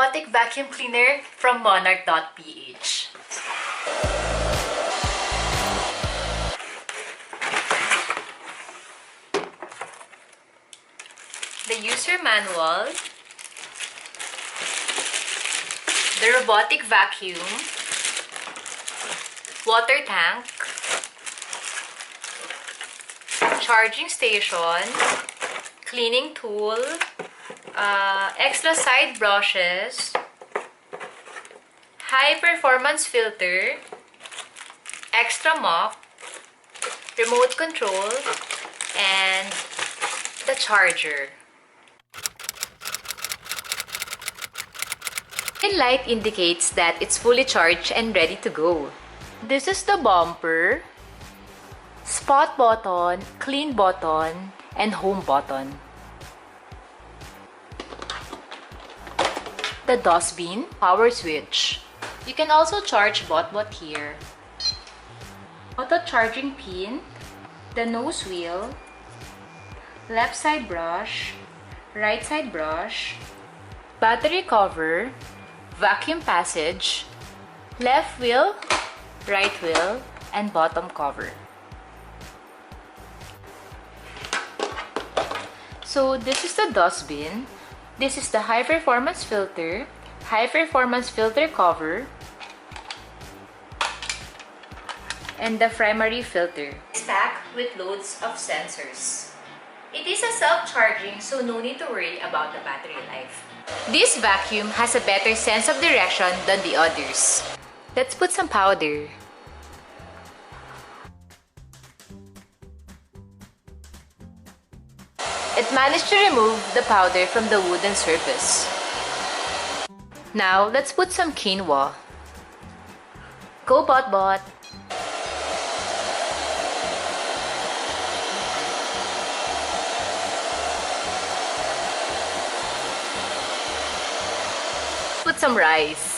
robotic vacuum cleaner from Monarc.ph. The user manual, the robotic vacuum, water tank, charging station, cleaning tool, extra side brushes, high performance filter, extra mop, remote control, and the charger. The light indicates that it's fully charged and ready to go. This is the bumper, spot button, clean button, and home button. The dustbin, power switch. You can also charge Botbot here. Auto charging pin, the nose wheel, left side brush, right side brush, battery cover, vacuum passage, left wheel, right wheel, and bottom cover. So this is the dustbin. This is the high performance filter cover, and the primary filter. It's packed with loads of sensors. It is a self-charging, so no need to worry about the battery life. This vacuum has a better sense of direction than the others. Let's put some powder. It managed to remove the powder from the wooden surface. Now, let's put some quinoa. Go Botbot! Put some rice.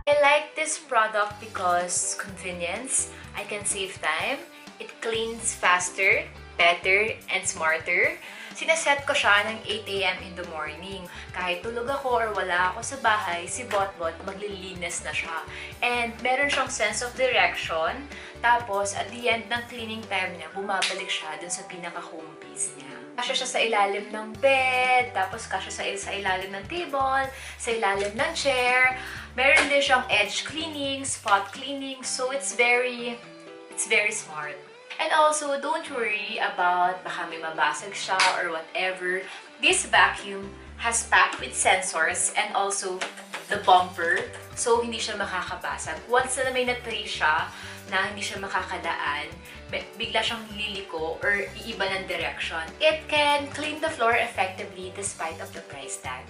I like this product because convenience, I can save time, it cleans faster, better, and smarter. Sinaset ko siya ng 8 AM in the morning. Kahit tulog ako or wala ako sa bahay, si Botbot maglilinis na siya. And meron siyang sense of direction. Tapos, at the end ng cleaning time niya, bumabalik siya dun sa pinaka-home base niya. Kasya siya sa ilalim ng bed, tapos kasya sa ilalim ng table, sa ilalim ng chair. Meron din siyang edge cleaning, spot cleaning, so it's very smart. And also, don't worry about baka may mabasag siya or whatever. This vacuum has packed with sensors and also the bumper, so hindi siya makakabasag. Once na may natry siya na hindi siya makakadaan, bigla siyang liliko or iiba ng direction. It can clean the floor effectively despite of the price tag.